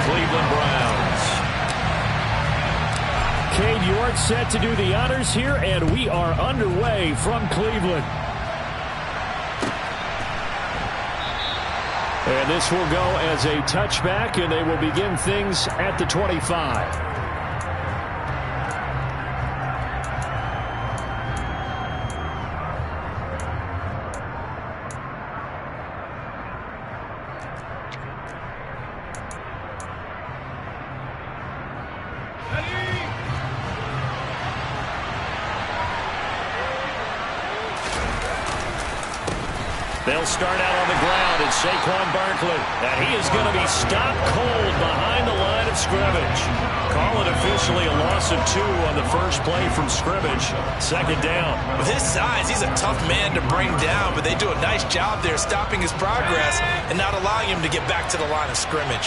Cleveland Browns. Cade York set to do the honors here, and we are underway from Cleveland. And this will go as a touchback, and they will begin things at the 25. They'll start out on the ground, and Saquon Barkley. And he is going to be stopped cold behind the line of scrimmage. Call it officially a loss of 2 on the first play from scrimmage. Second down. With his size, he's a tough man to bring down, but they do a nice job there stopping his progress and not allowing him to get back to the line of scrimmage.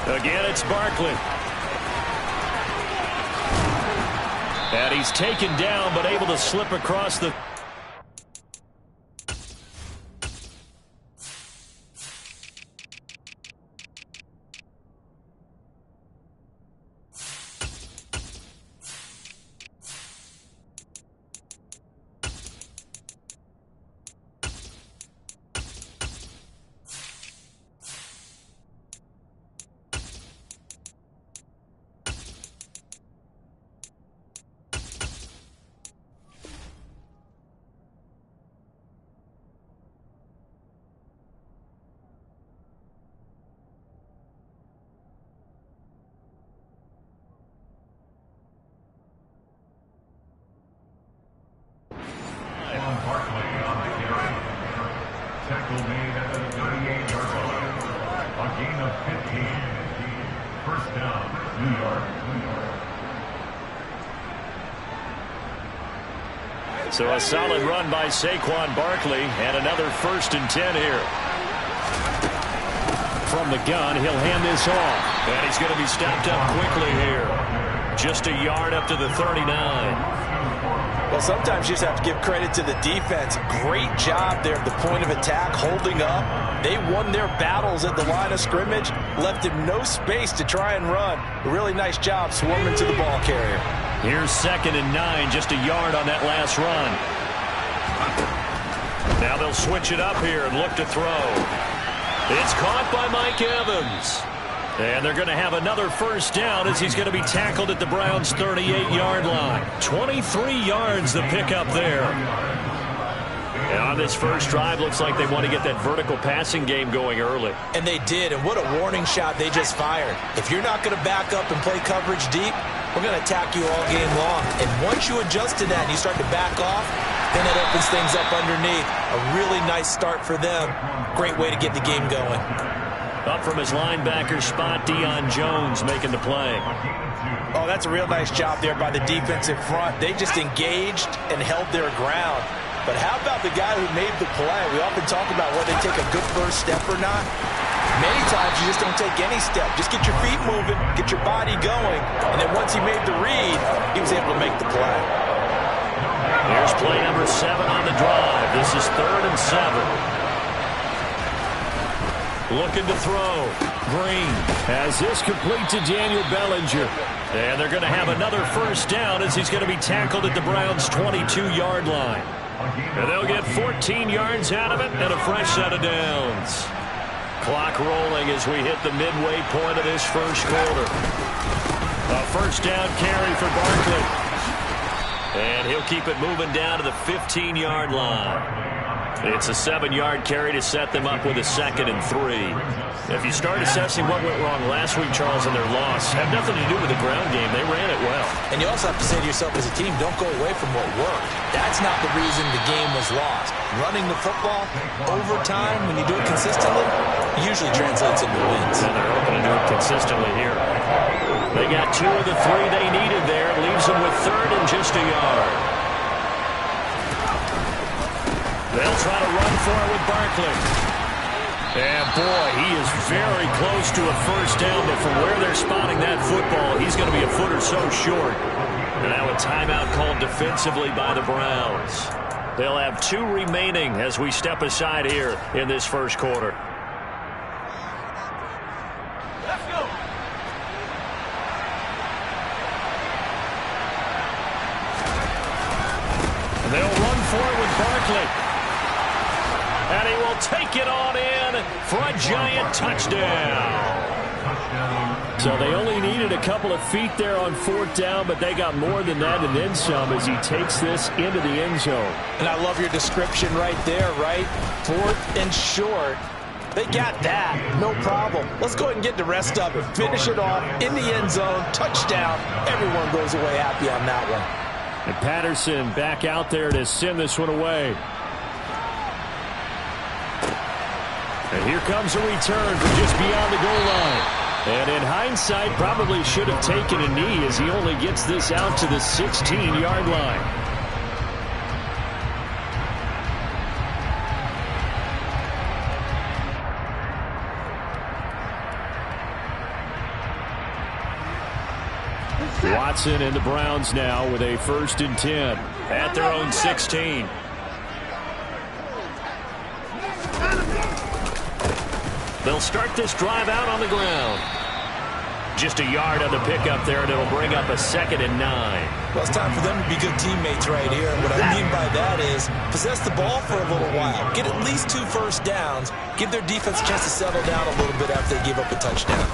Again, it's Barkley. And he's taken down, but able to slip across the... So a solid run by Saquon Barkley, and another 1st and 10 here. From the gun, he'll hand this off. And he's going to be stopped up quickly here. Just a yard up to the 39. Well, sometimes you just have to give credit to the defense. Great job there at the point of attack, holding up. They won their battles at the line of scrimmage, left him no space to try and run. A really nice job swarming to the ball carrier. Here's 2nd and 9, just a yard on that last run. Now they'll switch it up here and look to throw. It's caught by Mike Evans. And they're going to have another 1st down as he's going to be tackled at the Browns' 38-yard line. 23 yards the pickup there. And on this first drive, looks like they want to get that vertical passing game going early. And they did, and what a warning shot they just fired. If you're not going to back up and play coverage deep, we're going to attack you all game long. And once you adjust to that and you start to back off, then it opens things up underneath. A really nice start for them. Great way to get the game going. Up from his linebacker spot, Deion Jones making the play. Oh, that's a real nice job there by the defensive front. They just engaged and held their ground. But how about the guy who made the play? We often talk about whether they take a good first step or not. Many times you just don't take any step. Just get your feet moving, get your body going. And then once he made the read, he was able to make the play. Here's play number 7 on the drive. This is 3rd and 7. Looking to throw. Green has this complete to Daniel Bellinger. And they're going to have another 1st down as he's going to be tackled at the Browns' 22-yard line. And they'll get 14 yards out of it and a fresh set of downs. Clock rolling as we hit the midway point of this first quarter. A 1st down carry for Barkley. And he'll keep it moving down to the 15-yard line. It's a 7-yard carry to set them up with a 2nd and 3. If you start assessing what went wrong last week, Charles, in their loss, have nothing to do with the ground game. They ran it well. And you also have to say to yourself as a team, don't go away from what worked. That's not the reason the game was lost. Running the football over time, when you do it consistently, usually translates into wins. And they're hoping to do it consistently here. They got 2 of the 3 they needed there. Leaves them with 3rd and just a yard. They'll try to run for it with Barkley. And, boy, he is very close to a 1st down, but from where they're spotting that football, he's going to be a foot or so short. And now a timeout called defensively by the Browns. They'll have 2 remaining as we step aside here in this first quarter. Barkley. And he will take it on in for a Giant touchdown. So they only needed a couple of feet there on 4th down, but they got more than that and then some as he takes this into the end zone. And I love your description right there, right? 4th and short. They got that. No problem. Let's go ahead and get the rest of it. Finish it off in the end zone. Touchdown. Everyone goes away happy on that one. And Patterson back out there to send this one away. And here comes a return from just beyond the goal line. And in hindsight, probably should have taken a knee as he only gets this out to the 16-yard line. Watson and the Browns now with a 1st and 10 at their own 16. They'll start this drive out on the ground. Just a yard on the pickup there, and it'll bring up a 2nd and 9. Well, it's time for them to be good teammates right here. And what I mean by that is possess the ball for a little while. Get at least 2 first downs. Give their defense a chance to settle down a little bit after they give up a touchdown.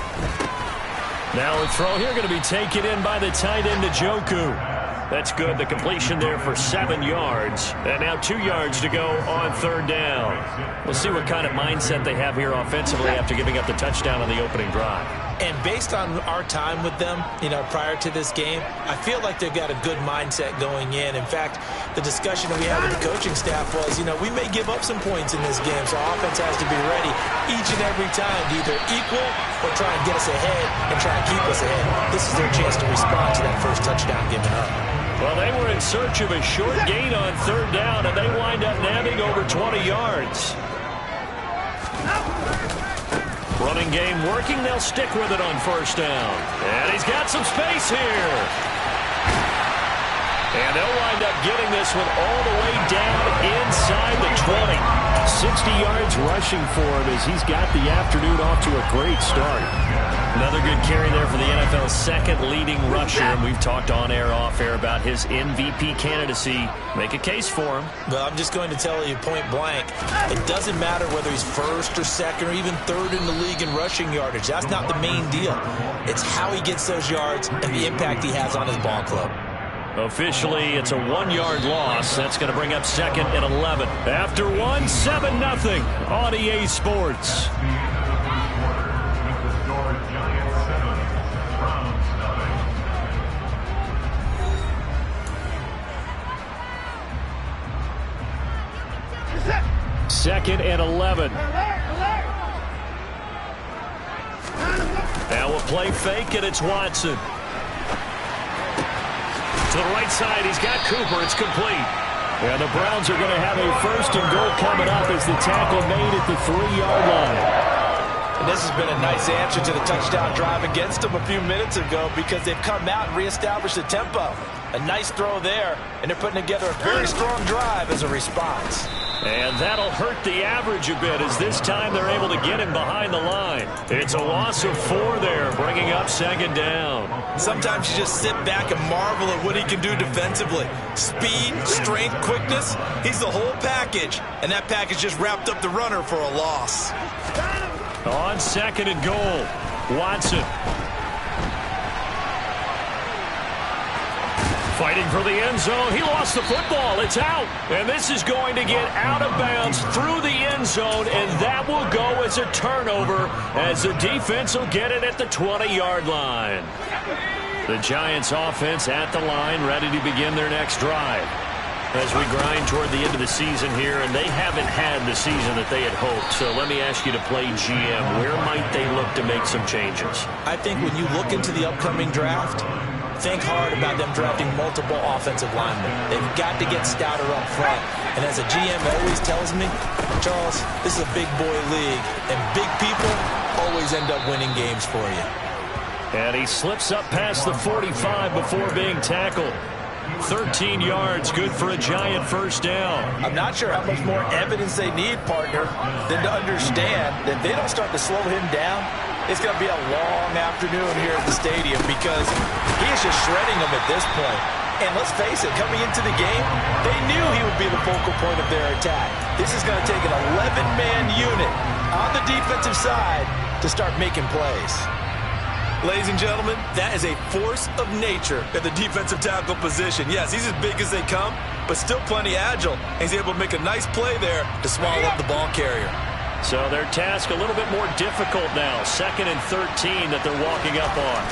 Now a throw here going to be taken in by the tight end, Njoku. That's good. The completion there for 7 yards. And now 2 yards to go on 3rd down. We'll see what kind of mindset they have here offensively after giving up the touchdown on the opening drive. And based on our time with them, prior to this game, I feel like they've got a good mindset going in. In fact, the discussion that we had with the coaching staff was, we may give up some points in this game, so our offense has to be ready each and every time to either equal or try and get us ahead and try and keep us ahead. This is their chance to respond to that first touchdown given up. Well, they were in search of a short gain on 3rd down, and they wind up nabbing over 20 yards. Running game working. They'll stick with it on 1st down. And he's got some space here. And they'll wind up getting this one all the way down inside the 20. 60 yards rushing for him as he's got the afternoon off to a great start. Another good carry there for the NFL's 2nd leading rusher. And we've talked on air, off air about his MVP candidacy. Make a case for him. Well, I'm just going to tell you point blank. It doesn't matter whether he's 1st or 2nd or even 3rd in the league in rushing yardage. That's not the main deal. It's how he gets those yards and the impact he has on his ball club. Officially, it's a 1-yard loss. That's going to bring up 2nd and 11. After 7-0 on EA Sports. Second and 11. Now a play fake, and it's Watson. To the right side, he's got Cooper. It's complete. And the Browns are going to have a 1st and goal coming up as the tackle made at the 3-yard line. And this has been a nice answer to the touchdown drive against them a few minutes ago because they've come out and reestablished the tempo. A nice throw there, and they're putting together a very strong drive as a response. And that'll hurt the average a bit as this time they're able to get him behind the line. It's a loss of 4 there, bringing up 2nd down. Sometimes you just sit back and marvel at what he can do defensively. Speed, strength, quickness, he's the whole package. And that package just wrapped up the runner for a loss. On 2nd and goal, Watson. Fighting for the end zone. He lost the football. It's out. And this is going to get out of bounds through the end zone, and that will go as a turnover as the defense will get it at the 20-yard line. The Giants offense at the line, ready to begin their next drive. As we grind toward the end of the season here, and they haven't had the season that they had hoped. So let me ask you to play GM. Where might they look to make some changes? I think when you look into the upcoming draft, think hard about them drafting multiple offensive linemen. They've got to get stouter up front. And as a GM always tells me, Charles, this is a big boy league, and big people always end up winning games for you. And he slips up past the 45 before being tackled. 13 yards, good for a Giant 1st down. I'm not sure how much more evidence they need, partner, than to understand that if they don't start to slow him down, it's going to be a long afternoon here at the stadium because he is just shredding them at this point. And let's face it, coming into the game, they knew he would be the focal point of their attack. This is going to take an 11-man unit on the defensive side to start making plays. Ladies and gentlemen, that is a force of nature at the defensive tackle position. Yes, he's as big as they come, but still plenty agile. And he's able to make a nice play there to swallow up the ball carrier. So their task a little bit more difficult now. 2nd and 13 that they're walking up on.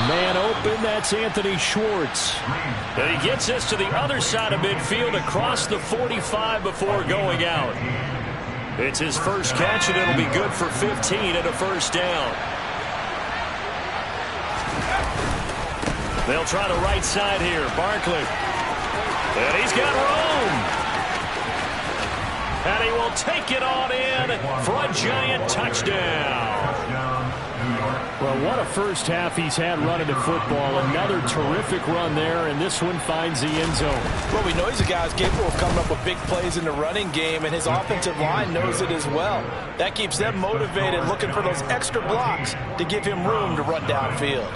Man open, that's Anthony Schwartz. And he gets this to the other side of midfield across the 45 before going out. It's his first catch, and it'll be good for 15 and a first down. They'll try the right side here. Barkley. And he's got room. And he will take it on in for a giant touchdown. Well, what a first half he's had running the football. Another terrific run there, and this one finds the end zone. Well, we know he's a guy who's capable of coming up with big plays in the running game, and his offensive line knows it as well. That keeps them motivated, looking for those extra blocks to give him room to run downfield.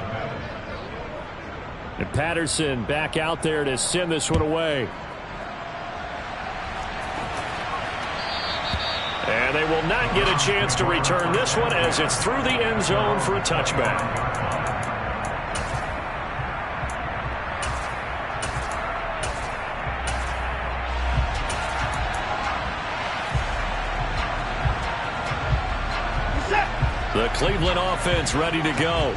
And Patterson back out there to send this one away. And they will not get a chance to return this one as it's through the end zone for a touchback. The Cleveland offense ready to go.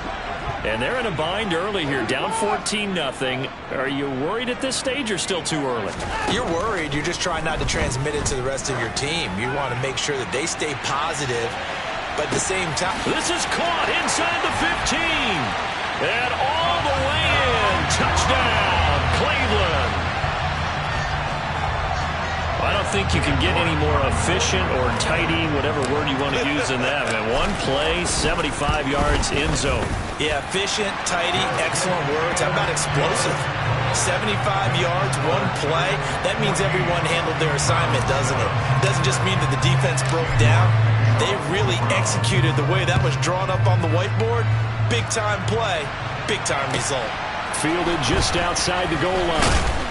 And they're in a bind early here, down 14-0. Are you worried at this stage or still too early? You're worried. You're just trying not to transmit it to the rest of your team. You want to make sure that they stay positive, but at the same time. This is caught inside the 15. And all the way in. Touchdown, Cleveland. I don't think you can get any more efficient or tidy, whatever word you want to use in that. Man, one play, 75 yards in zone. Yeah, efficient, tidy, excellent words. How about explosive? 75 yards, one play. That means everyone handled their assignment, doesn't it? It doesn't just mean that the defense broke down. They really executed the way that was drawn up on the whiteboard. Big-time play, big-time result. Fielded just outside the goal line.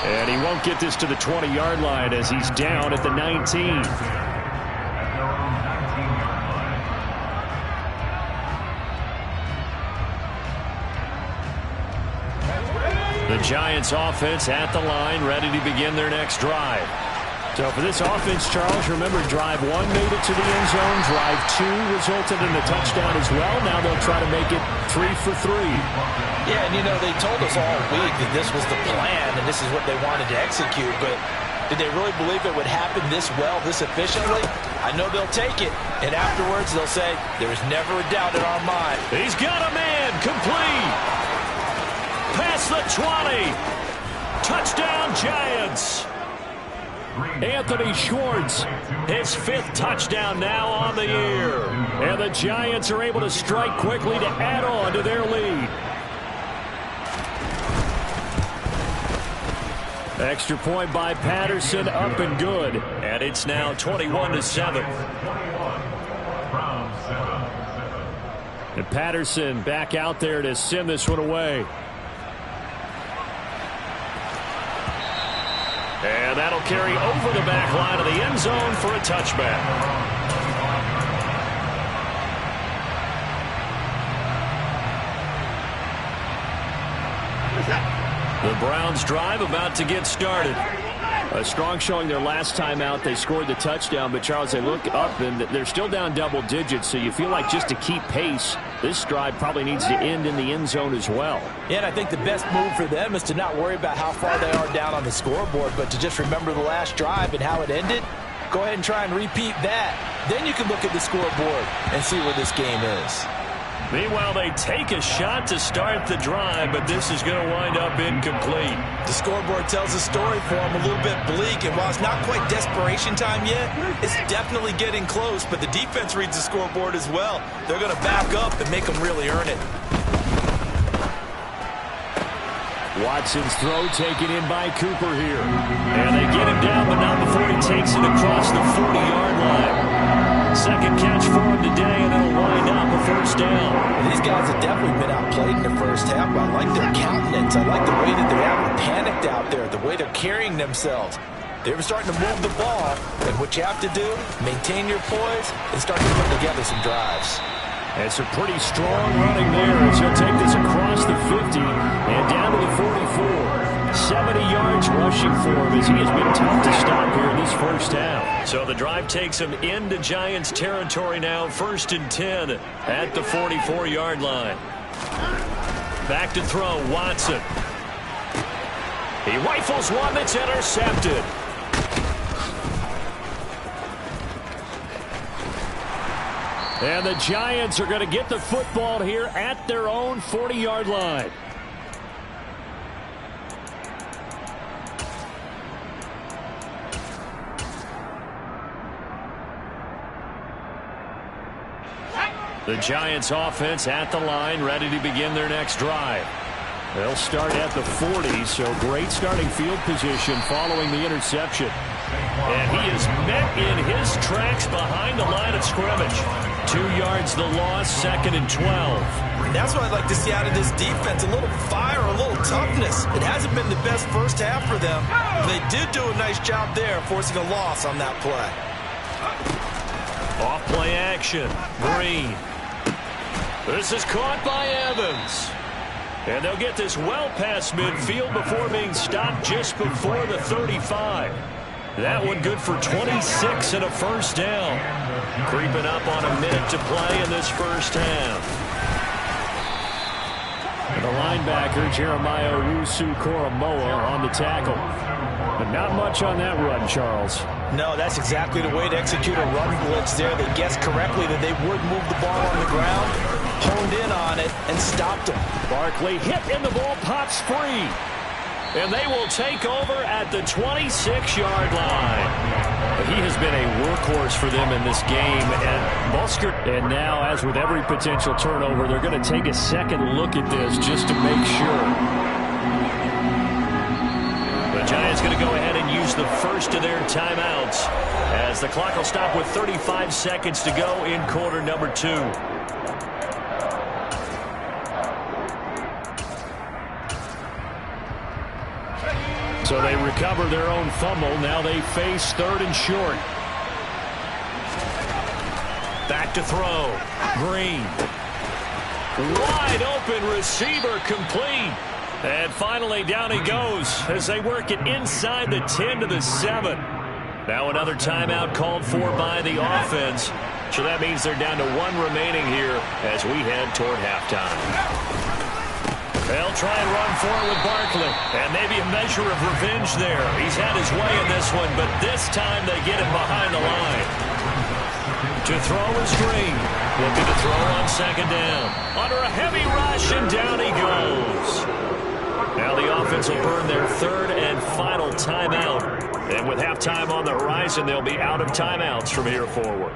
And he won't get this to the 20-yard line as he's down at the 19. The Giants offense at the line, ready to begin their next drive. So for this offense, Charles, remember drive 1 made it to the end zone. Drive 2 resulted in the touchdown as well. Now they'll try to make it 3 for 3. Yeah, and you know, they told us all week that this was the plan and this is what they wanted to execute, but did they really believe it would happen this well, this efficiently? I know they'll take it, and afterwards they'll say, there was never a doubt in our mind. He's got a man, complete. Past the 20. Touchdown, Giants. Anthony Schwartz, his 5th touchdown now on the year. And the Giants are able to strike quickly to add on to their lead. Extra point by Patterson, up and good. And it's now 21-7. And Patterson back out there to send this one away. And that'll carry over the back line of the end zone for a touchback. The Browns drive about to get started. A strong showing their last time out. They scored the touchdown, but Charles, they look up and they're still down double digits, so you feel like just to keep pace, this drive probably needs to end in the end zone as well. Yeah, and I think the best move for them is to not worry about how far they are down on the scoreboard, but to just remember the last drive and how it ended. Go ahead and try and repeat that. Then you can look at the scoreboard and see where this game is. Meanwhile, they take a shot to start the drive, but this is going to wind up incomplete. The scoreboard tells a story for them, a little bit bleak, and while it's not quite desperation time yet, it's definitely getting close, but the defense reads the scoreboard as well. They're going to back up and make them really earn it. Watson's throw taken in by Cooper here. And they get him down, but not before he takes it across the 40-yard line. Second catch for him today, and it'll wind up a first first down. These guys have definitely been outplayed in the first half, but I like their countenance. I like the way that they're having panicked out there, the way they're carrying themselves. They were starting to move the ball, and what you have to do, maintain your poise and start to put together some drives. And some pretty strong running there as he'll take this across the 50 and down to the 44. 70 yards rushing for him as he has been tough to stop here in this first half. So the drive takes him into Giants territory now, 1st and 10 at the 44-yard line. Back to throw, Watson. He rifles one that's intercepted. And the Giants are going to get the football here at their own 40-yard line. The Giants offense at the line, ready to begin their next drive. They'll start at the 40, so great starting field position following the interception. And he is met in his tracks behind the line of scrimmage. 2 yards the loss, 2nd and 12. And that's what I'd like to see out of this defense, a little fire, a little toughness. It hasn't been the best first half for them. They did do a nice job there, forcing a loss on that play. Off play action, Green. This is caught by Evans. And they'll get this well past midfield before being stopped just before the 35. That one good for 26 and a first down. Creeping up on a minute to play in this first half. And the linebacker, Jeremiah Owusu-Koramoah, on the tackle. But not much on that run, Charles. No, that's exactly the way to execute a run blitz there. They guessed correctly that they would move the ball on the ground, honed in on it, and stopped him. Barkley hit and the ball pops free. And they will take over at the 26-yard line. He has been a workhorse for them in this game. And Busker, and now, as with every potential turnover, they're going to take a second look at this just to make sure. The Giants going to go ahead and use the first of their timeouts as the clock will stop with 35 seconds to go in quarter number 2. So they recover their own fumble. Now they face 3rd and short. Back to throw. Green. Wide open receiver complete. And finally down he goes as they work it inside the 10 to the 7. Now another timeout called for by the offense. So that means they're down to 1 remaining here as we head toward halftime. They'll try and run for it with Barkley. And maybe a measure of revenge there. He's had his way in this one, but this time they get him behind the line. To throw is Green. Looking to throw on 2nd down. Under a heavy rush, and down he goes. Now the offense will burn their 3rd and final timeout. And with halftime on the horizon, they'll be out of timeouts from here forward.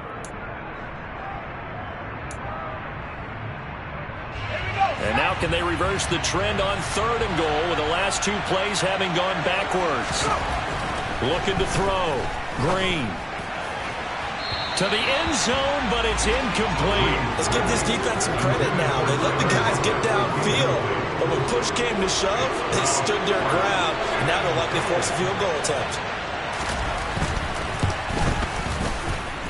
And now can they reverse the trend on 3rd and goal with the last 2 plays having gone backwards. Looking to throw. Green. To the end zone, but it's incomplete. Let's give this defense some credit now. They let the guys get downfield. But when push came to shove, they stood their ground. And now they'll likely force a field goal attempt.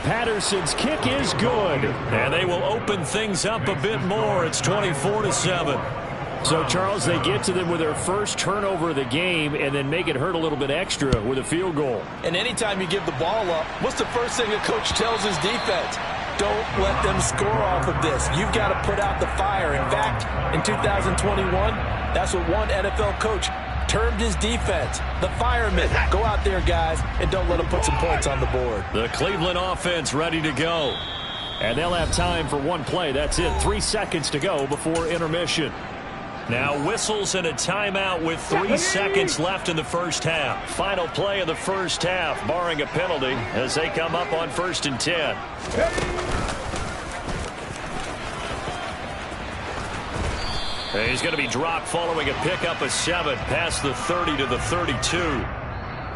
Patterson's kick is good. And they will open things up a bit more. It's 24-7. So, Charles, they get to them with their first turnover of the game and then make it hurt a little bit extra with a field goal. And anytime you give the ball up, what's the first thing a coach tells his defense? Don't let them score off of this. You've got to put out the fire. In fact, in 2021, that's what one NFL coach termed his defense, the firemen. Go out there, guys, and don't let them put some points on the board. The Cleveland offense ready to go. And they'll have time for 1 play. That's it. 3 seconds to go before intermission. Now whistles and a timeout with 3 seconds left in the first half. Final play of the first half, barring a penalty, as they come up on 1st and 10. He's going to be dropped following a pickup of 7 past the 30 to the 32.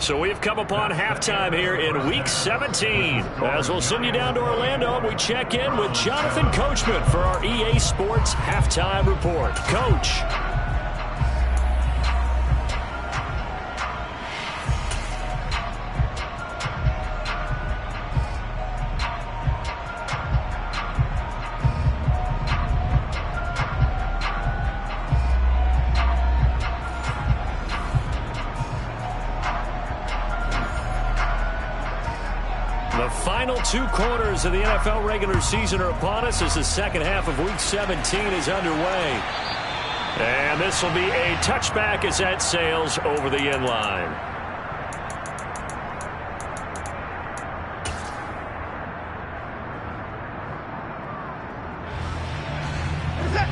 So we've come upon halftime here in Week 17. As we'll send you down to Orlando, we check in with Jonathan Coachman for our EA Sports Halftime Report. Coach. The final 2 quarters of the NFL regular season are upon us as the second half of Week 17 is underway. And this will be a touchback as that sails over the end line.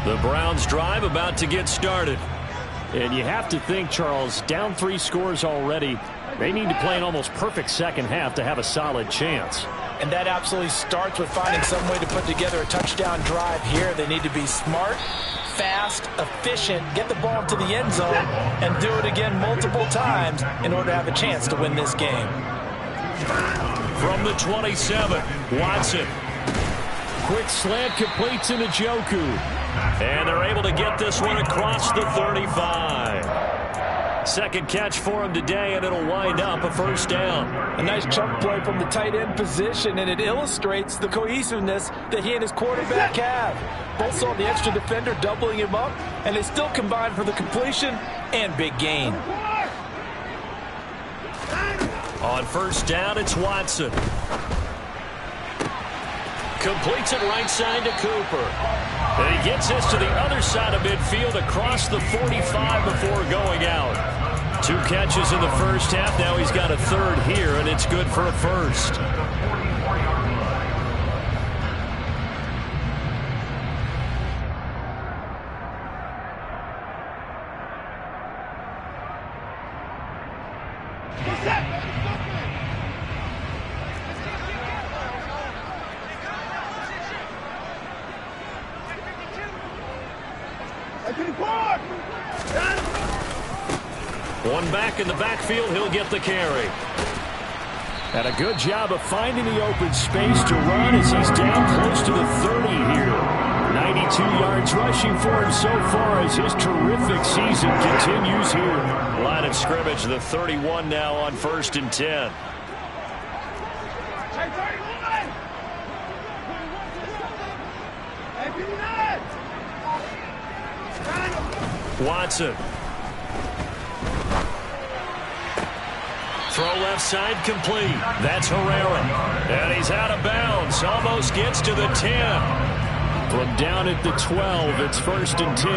The Browns drive about to get started. And you have to think, Charles, down 3 scores already. They need to play an almost perfect second half to have a solid chance. And that absolutely starts with finding some way to put together a touchdown drive here. They need to be smart, fast, efficient, get the ball to the end zone, and do it again multiple times in order to have a chance to win this game. From the 27, Watson. Quick slant complete to Njoku. And they're able to get this one across the 35. Second catch for him today, and it'll wind up a first down. A nice chunk play from the tight end position, and it illustrates the cohesiveness that he and his quarterback have. Both saw the extra defender doubling him up, and they still combined for the completion and big gain. On first down, it's Watson. Completes it right side to Cooper. And he gets this to the other side of midfield across the 45 before going out. 2 catches in the first half. Now he's got a third here, and it's good for a first. One back in the backfield, he'll get the carry. And a good job of finding the open space to run as he's down close to the 30 here. 92 yards rushing for him so far as his terrific season continues here. Line of scrimmage, the 31 now on first and 10. Watson. Throw left side complete. That's Herrera. And he's out of bounds. Almost gets to the 10. From down at the 12, it's first and 10.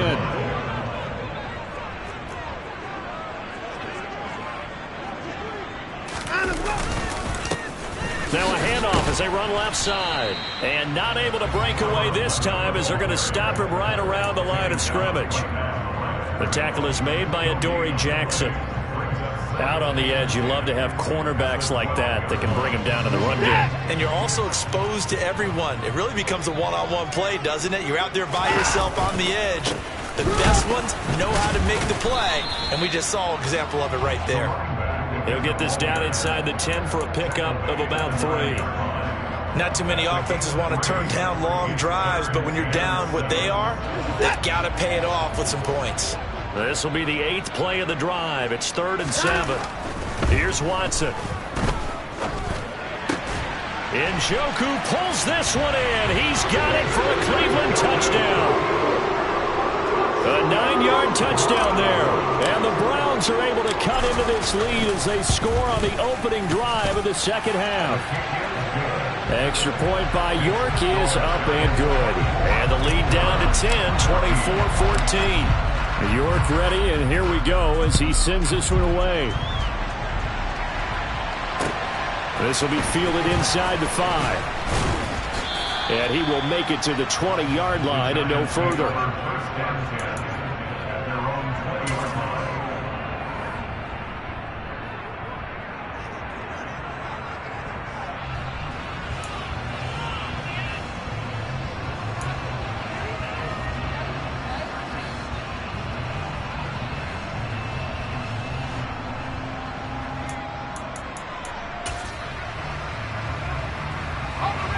Now a handoff as they run left side. And not able to break away this time as they're going to stop him right around the line of scrimmage. The tackle is made by Adoree Jackson. Out on the edge, you love to have cornerbacks like that can bring him down in the run game. And you're also exposed to everyone. It really becomes a one-on-one play, doesn't it? You're out there by yourself on the edge. The best ones know how to make the play, and we just saw an example of it right there. He'll get this down inside the 10 for a pickup of about 3. Not too many offenses want to turn down long drives, but when you're down what they are, they've got to pay it off with some points. This will be the 8th play of the drive. It's 3rd and 7. Here's Watson. Njoku pulls this one in. He's got it for a Cleveland touchdown. A 9-yard touchdown there. And the Browns are able to cut into this lead as they score on the opening drive of the second half. Extra point by York is up and good. And the lead down to 10, 24-14. York ready, and here we go as he sends this one away. This will be fielded inside the 5. And he will make it to the 20-yard line and no further.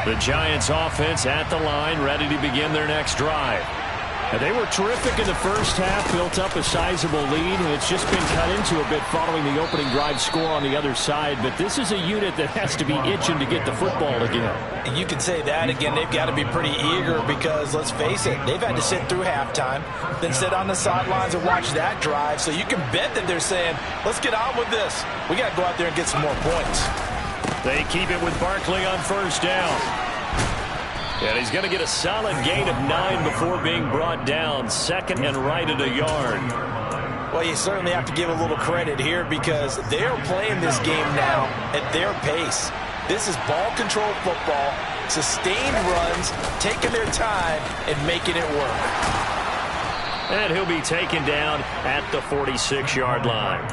The Giants offense at the line, ready to begin their next drive. And they were terrific in the first half, built up a sizable lead, and it's just been cut into a bit following the opening drive score on the other side. But this is a unit that has to be itching to get the football again. And you can say that again. They've got to be pretty eager because, let's face it, they've had to sit through halftime, then sit on the sidelines and watch that drive. So you can bet that they're saying, let's get on with this. We got to go out there and get some more points. They keep it with Barkley on first down. And he's going to get a solid gain of 9 before being brought down. Second and right at a yard. Well, you certainly have to give a little credit here because they're playing this game now at their pace. This is ball control football, sustained runs, taking their time and making it work. And he'll be taken down at the 46-yard line.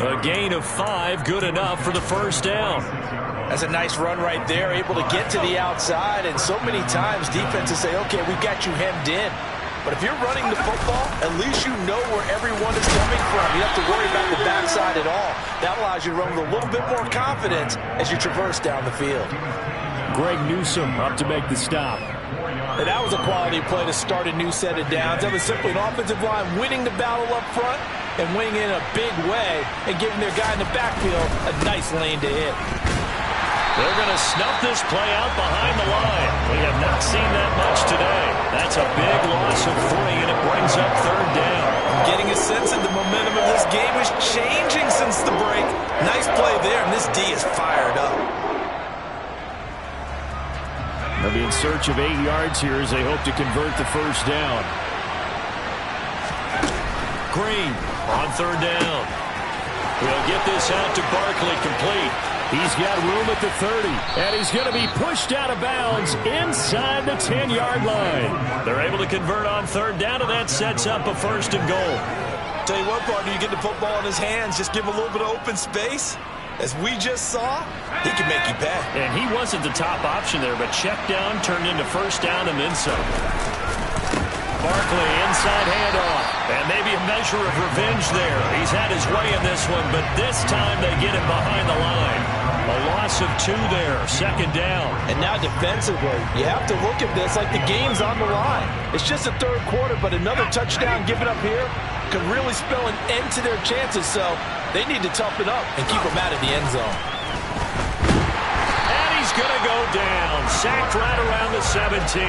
A gain of 5, good enough for the first down. That's a nice run right there, able to get to the outside. And so many times defenses say, okay, we've got you hemmed in. But if you're running the football, at least you know where everyone is coming from. You don't have to worry about the backside at all. That allows you to run with a little bit more confidence as you traverse down the field. Greg Newsome up to make the stop. And that was a quality play to start a new set of downs. That was simply an offensive line winning the battle up front and winning in a big way and giving their guy in the backfield a nice lane to hit. They're going to snuff this play out behind the line. We have not seen that much today. That's a big loss of 3, and it brings up third down. I'm getting a sense that the momentum of this game is changing since the break. Nice play there, and this D is fired up. They'll be in search of 8 yards here as they hope to convert the first down. Green on third down. We'll get this out to Barkley, complete. He's got room at the 30, and he's going to be pushed out of bounds inside the 10-yard line. They're able to convert on third down, and that sets up a first and goal. Tell you what, partner, you get the football in his hands, just give him a little bit of open space. As we just saw, he can make you pay. And he wasn't the top option there, but check down turned into first down and then some. Barkley, inside handoff, and maybe a measure of revenge there. He's had his way in this one, but this time they get him behind the line. A loss of 2 there, second down. And now defensively, you have to look at this like the game's on the line. It's just a third quarter, but another touchdown given up here could really spell an end to their chances, so they need to toughen up and keep them out of the end zone. And he's going to go down, sacked right around the 17.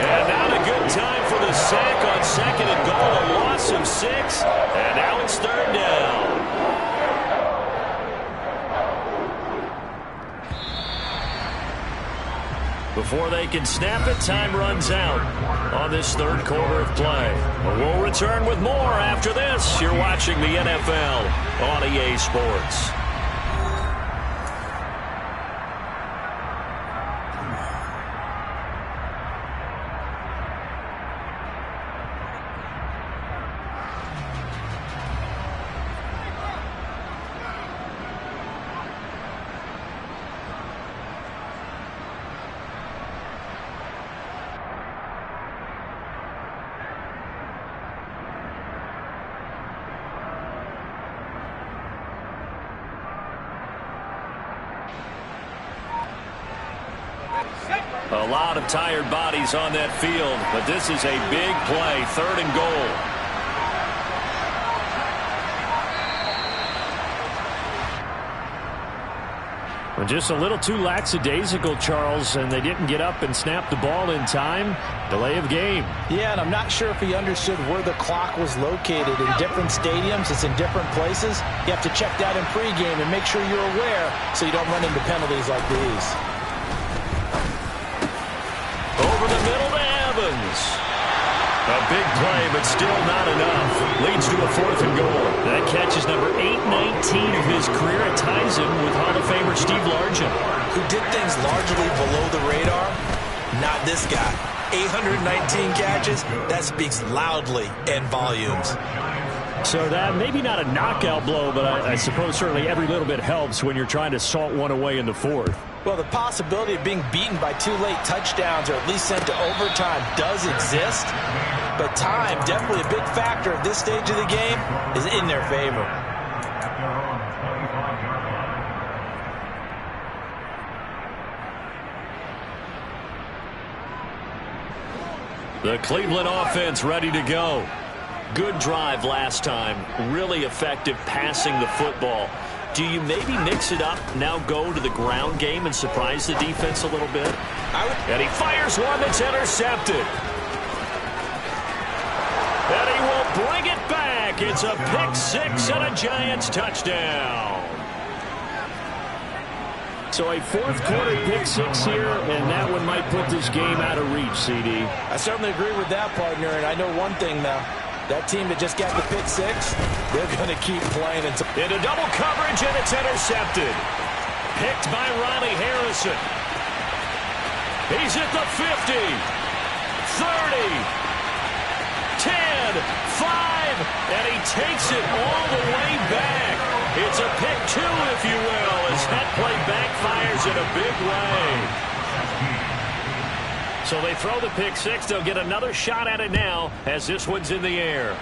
And not a good time for the sack on second and goal. A loss of 6. And now it's third down. Before they can snap it, time runs out on this third quarter of play. But we'll return with more after this. You're watching the NFL on EA Sports. A lot of tired bodies on that field, but this is a big play, third and goal. Well, just a little too lackadaisical, Charles, and they didn't get up and snap the ball in time. Delay of game. Yeah, and I'm not sure if he understood where the clock was located. In different stadiums, it's in different places. You have to check that in pregame and make sure you're aware so you don't run into penalties like these. Over the middle to Evans. A big play, but still not enough. Leads to a fourth and goal. That catch is number 819 of his career. It ties him with Hall of Famer Steve Largent, who did things largely below the radar. Not this guy. 819 catches, that speaks loudly in volumes. So that maybe not a knockout blow, but I suppose certainly every little bit helps when you're trying to salt one away in the fourth. Well, the possibility of being beaten by 2 late touchdowns or at least sent to overtime does exist. But time, definitely a big factor at this stage of the game, is in their favor. The Cleveland offense ready to go. Good drive last time. Really effective passing the football. Do you maybe mix it up, now go to the ground game and surprise the defense a little bit? And he fires one that's intercepted. And he will bring it back. It's a pick six and a Giants touchdown. So a fourth quarter pick six here, and that one might put this game out of reach, CD. I certainly agree with that, partner, and I know one thing now. That team that just got the pick six, they're going to keep playing. Into double coverage, and it's intercepted. Picked by Riley Harrison. He's at the 50, 30, 10, 5, and he takes it all the way back. It's a pick two, if you will, as that play backfires in a big way. So they throw the pick six. They'll get another shot at it now as this one's in the air.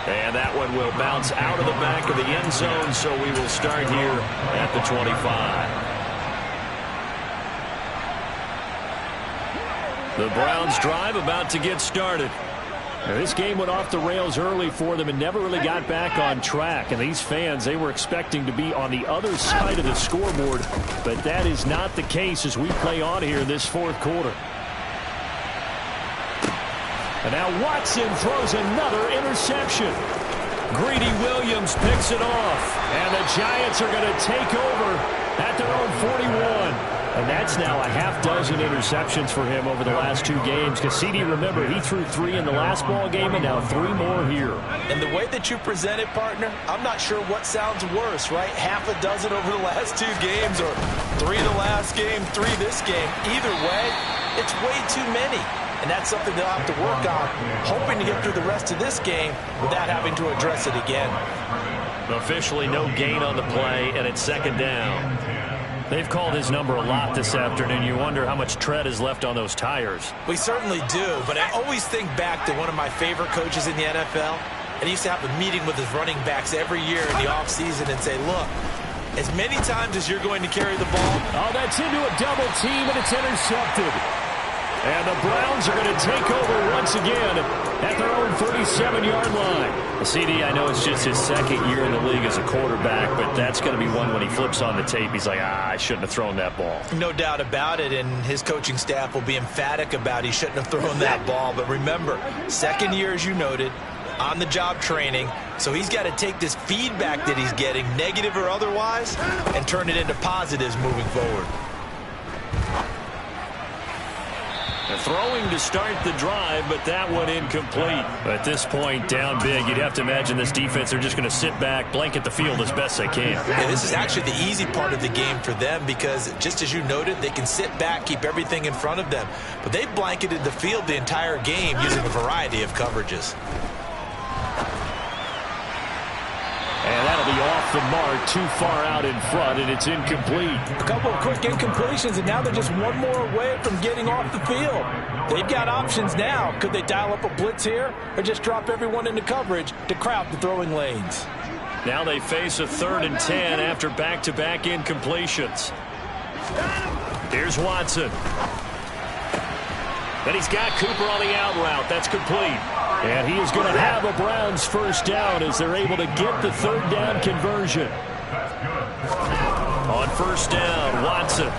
And that one will bounce out of the back of the end zone, so we will start here at the 25. The Browns drive about to get started. Now, this game went off the rails early for them and never really got back on track. And these fans, they were expecting to be on the other side of the scoreboard. But that is not the case as we play on here in this fourth quarter. And now Watson throws another interception. Greedy Williams picks it off. And the Giants are going to take over at their own 41. And that's now a half-dozen interceptions for him over the last two games. Because CD, remember, he threw 3 in the last ball game and now 3 more here. And the way that you present it, partner, I'm not sure what sounds worse, right? Half a dozen over the last 2 games or 3 the last game, 3 this game. Either way, it's way too many. And that's something they'll have to work on, hoping to get through the rest of this game without having to address it again. Officially no gain on the play, and it's second down. They've called his number a lot this afternoon. You wonder how much tread is left on those tires. We certainly do, but I always think back to one of my favorite coaches in the NFL. And he used to have a meeting with his running backs every year in the offseason and say, look, as many times as you're going to carry the ball. Oh, that's into a double team, and it's intercepted. And the Browns are going to take over once again at their own 37-yard line. CD, I know it's just his second year in the league as a quarterback, but that's going to be one when he flips on the tape. He's like, I shouldn't have thrown that ball. No doubt about it, and his coaching staff will be emphatic about he shouldn't have thrown that ball. But remember, second year, as you noted, on-the-job training, so he's got to take this feedback that he's getting, negative or otherwise, and turn it into positives moving forward. Throwing to start the drive, but that one incomplete. At this point, down big, you'd have to imagine this defense, they're just going to sit back, blanket the field as best they can. Yeah, this is actually the easy part of the game for them because, just as you noted, they can sit back, keep everything in front of them. But they've blanketed the field the entire game using a variety of coverages. And that'll be off the mark, too far out in front, and it's incomplete. A couple of quick incompletions, and now they're just one more away from getting off the field. They've got options now. Could they dial up a blitz here or just drop everyone into coverage to crowd the throwing lanes? Now they face a 3rd and 10 after back-to-back incompletions. Here's Watson. Then he's got Cooper on the out route. That's complete. And he is going to have a Browns first down as they're able to get the 3rd down conversion. On first down, Watson.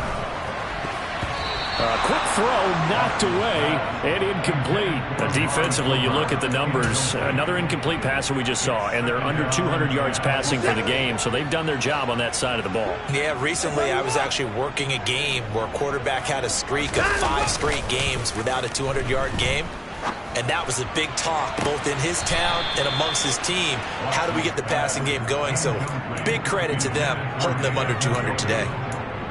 A quick throw knocked away and incomplete. Defensively, you look at the numbers. Another incomplete passer we just saw, and they're under 200 yards passing for the game, so they've done their job on that side of the ball. Yeah, recently I was actually working a game where a quarterback had a streak of 5 straight games without a 200-yard game. And that was a big talk, both in his town and amongst his team. How do we get the passing game going? So big credit to them, holding them under 200 today.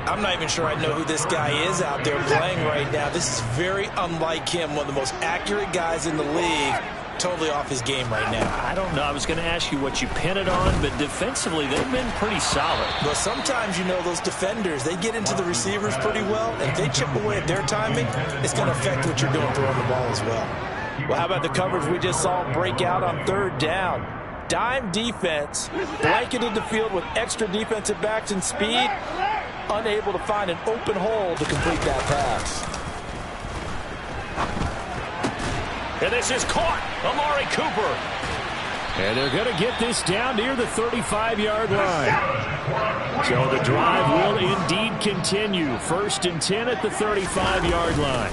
I'm not even sure I know who this guy is out there playing right now. This is very unlike him, one of the most accurate guys in the league. Totally off his game right now. I don't know. I was going to ask you what you pin it on, but defensively, they've been pretty solid. Well, sometimes, you know, those defenders, they get into the receivers pretty well. And if they chip away at their timing, it's going to affect what you're doing throwing the ball as well. Well, how about the coverage we just saw break out on 3rd down? Dime defense, blanketed the field with extra defensive backs and speed, unable to find an open hole to complete that pass. And this is caught. Amari Cooper. And they're going to get this down near the 35-yard line. So the drive will indeed continue. 1st and 10 at the 35-yard line.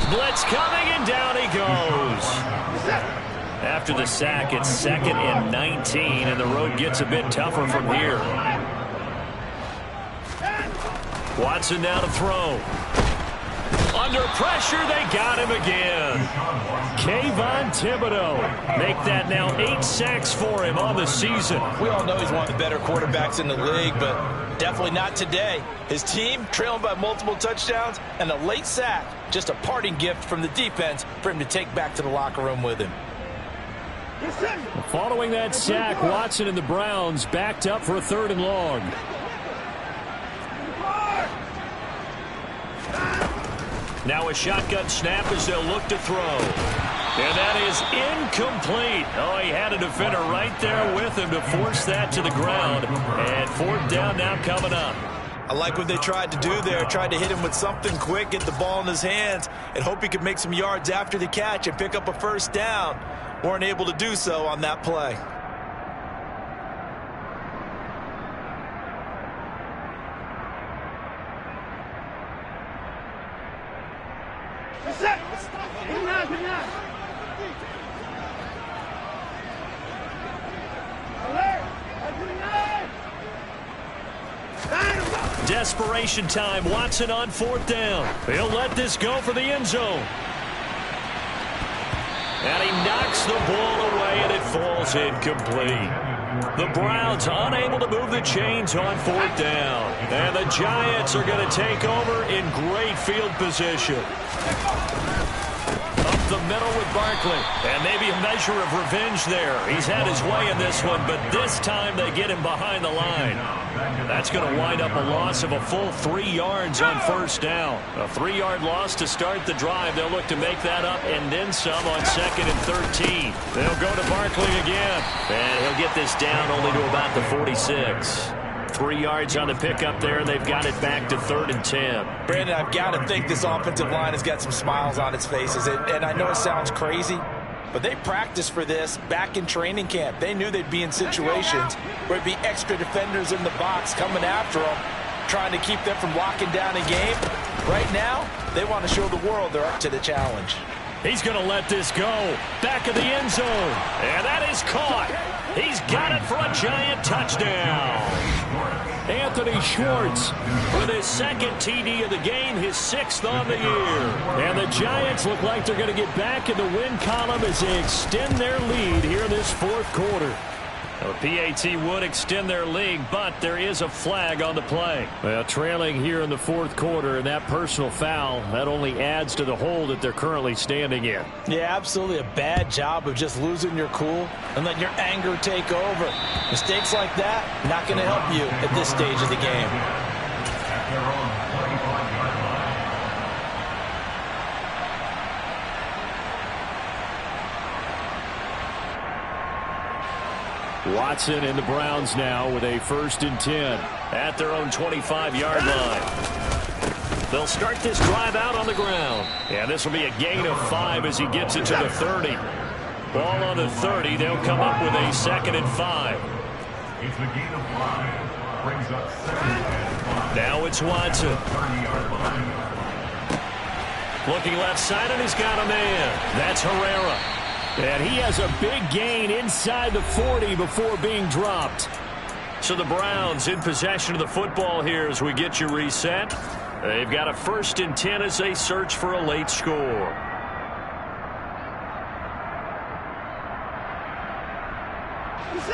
Blitz coming, and down he goes. After the sack, it's 2nd and 19, and the road gets a bit tougher from here. Watson now to throw. Under pressure, they got him again. Kayvon Thibodeaux. Make that now 8 sacks for him on the season. We all know he's one of the better quarterbacks in the league, but definitely not today. His team trailing by multiple touchdowns, and a late sack, just a parting gift from the defense for him to take back to the locker room with him. Following that sack, Watson and the Browns backed up for a 3rd and long. Now a shotgun snap as they'll look to throw. And that is incomplete. Oh, he had a defender right there with him to force that to the ground. And 4th down now coming up. I like what they tried to do there. Tried to hit him with something quick, get the ball in his hands, and hope he could make some yards after the catch and pick up a 1st down. Weren't able to do so on that play. Desperation time. Watson on 4th down. He'll let this go for the end zone. And he knocks the ball away, and it falls incomplete. The Browns unable to move the chains on 4th down. And the Giants are going to take over in great field position. Up the middle with Barkley. And maybe a measure of revenge there. He's had his way in this one, but this time they get him behind the line. That's going to wind up a loss of a full 3 yards on 1st down. A 3-yard loss to start the drive. They'll look to make that up and then some on 2nd and 13. They'll go to Barkley again. And he'll get this down only to about the 46. 3 yards on the pickup there. They've got it back to 3rd and 10. Brandon, I've got to think this offensive line has got some smiles on its faces. And I know it sounds crazy, but they practiced for this back in training camp. They knew they'd be in situations where it'd be extra defenders in the box coming after them, trying to keep them from locking down a game. Right now, they want to show the world they're up to the challenge. He's going to let this go. Back of the end zone. And that is caught. He's got it for a Giant touchdown. Anthony Schwartz with his 2nd TD of the game, his 6th on the year. And the Giants look like they're going to get back in the win column as they extend their lead here in this 4th quarter. The PAT would extend their lead, but there is a flag on the play. Well, trailing here in the 4th quarter, and that personal foul, that only adds to the hole that they're currently standing in. Yeah, absolutely a bad job of just losing your cool and letting your anger take over. Mistakes like that, not going to help you at this stage of the game. Watson and the Browns now with a 1st and 10 at their own 25-yard line. They'll start this drive out on the ground. And this will be a gain of 5 as he gets it to the 30. Ball on the 30. They'll come up with a 2nd and 5. It's a gain of 5. Brings up 2nd and 5. Now it's Watson. 30-yard line. Looking left side, and he's got a man. That's Herrera. And he has a big gain inside the 40 before being dropped. So the Browns in possession of the football here as we get you reset. They've got a 1st and 10 as they search for a late score.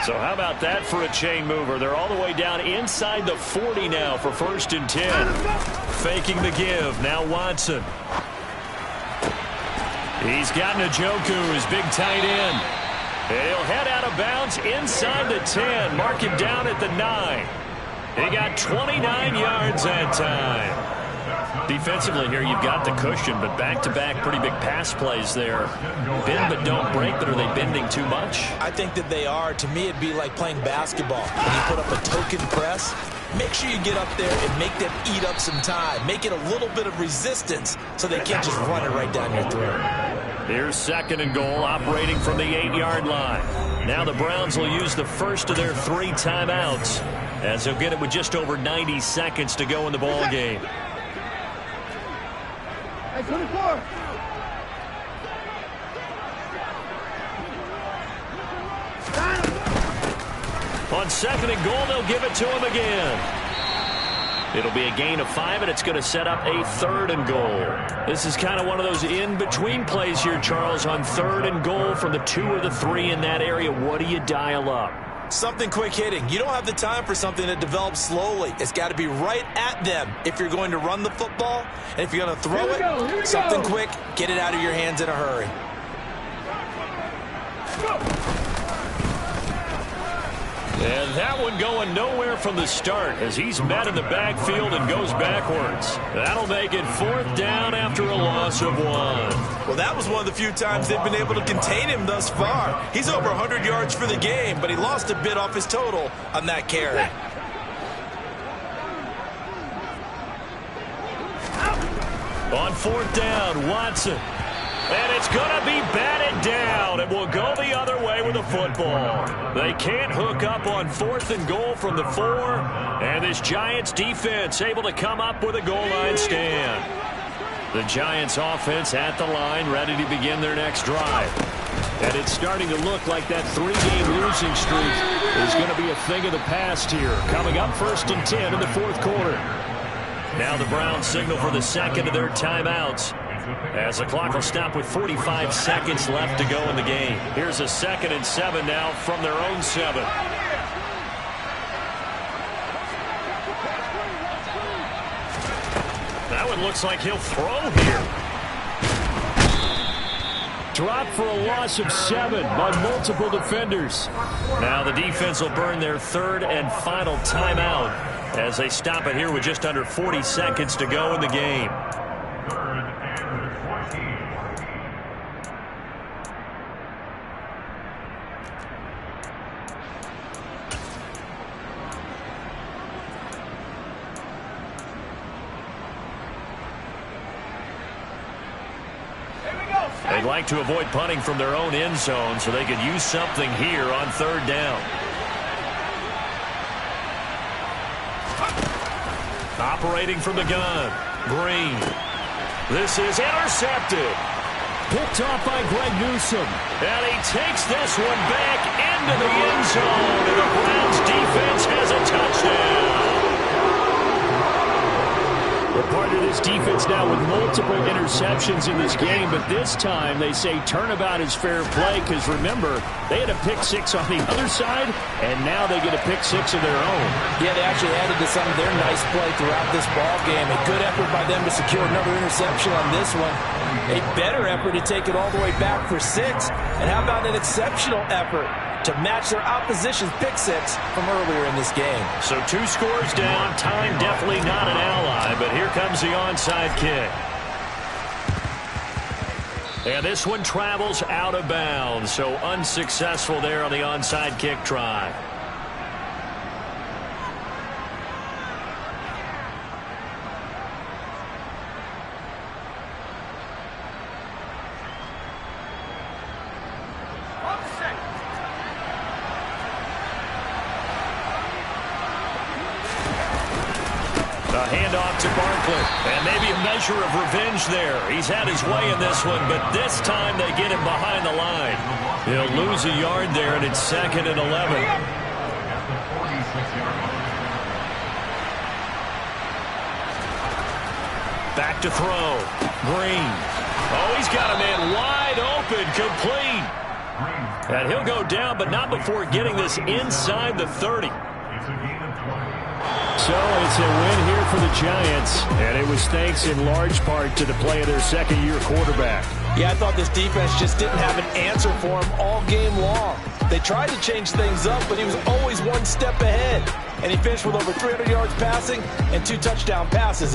So how about that for a chain mover? They're all the way down inside the 40 now for 1st and 10. Faking the give. Now Watson. He's got Njoku, his big tight end. And he'll head out of bounds inside the 10. Mark him down at the 9. He got 29 yards that time. Defensively here, you've got the cushion, but back-to-back pretty big pass plays there. Bend but don't break, but are they bending too much? I think that they are. To me, it'd be like playing basketball. When you put up a token press, make sure you get up there and make them eat up some time. Make it a little bit of resistance so they can't just run it right down your throat. Here's 2nd and goal, operating from the 8-yard line. Now the Browns will use the first of their 3 timeouts, as they'll get it with just over 90 seconds to go in the ball game. Hey, 24. On 2nd and goal, they'll give it to him again. It'll be a gain of 5, and it's going to set up a 3rd and goal. This is kind of one of those in-between plays here, Charles, on 3rd and goal from the 2 or the 3 in that area. What do you dial up? Something quick hitting. You don't have the time for something that develops slowly. It's got to be right at them if you're going to run the football. And if you're going to throw it, something quick, get it out of your hands in a hurry. And that one going nowhere from the start as he's met in the backfield and goes backwards. That'll make it 4th down after a loss of 1. Well, that was one of the few times they've been able to contain him thus far. He's over 100 yards for the game, but he lost a bit off his total on that carry. On 4th down, Watson. And it's going to be batted down. It will go the other way with the football. They can't hook up on 4th and goal from the 4. And this Giants defense able to come up with a goal line stand. The Giants offense at the line, ready to begin their next drive. And it's starting to look like that 3-game losing streak is going to be a thing of the past here. Coming up 1st and 10 in the 4th quarter. Now the Browns signal for the 2nd of their timeouts, as the clock will stop with 45 seconds left to go in the game. Here's a 2nd and 7 now from their own 7. That one looks like he'll throw here. Dropped for a loss of 7 by multiple defenders. Now the defense will burn their 3rd and final timeout as they stop it here with just under 40 seconds to go in the game. They'd like to avoid punting from their own end zone so they could use something here on 3rd down. Operating from the gun, Green. This is intercepted. Picked off by Greg Newsome. And he takes this one back into the end zone. And the Browns defense has a touchdown. We're part of this defense now with multiple interceptions in this game, but this time they say turnabout is fair play because, remember, they had a pick 6 on the other side, and now they get a pick 6 of their own. Yeah, they actually added to some of their nice play throughout this ball game. A good effort by them to secure another interception on this one. A better effort to take it all the way back for 6. And how about an exceptional effort to match their opposition's pick 6 from earlier in this game? So 2 scores down. Time definitely not an ally, but here comes the onside kick. And this one travels out of bounds, so unsuccessful there on the onside kick try. A handoff to Barkley, and maybe a measure of revenge there. He's had his way in this one, but this time they get him behind the line. He'll lose a yard there, and it's 2nd and 11. Back to throw. Green. Oh, he's got a man wide open, complete. And he'll go down, but not before getting this inside the 30. So it's a win here for the Giants, and it was thanks in large part to the play of their second-year quarterback. Yeah, I thought this defense just didn't have an answer for him all game long. They tried to change things up, but he was always one step ahead. And he finished with over 300 yards passing and 2 touchdown passes.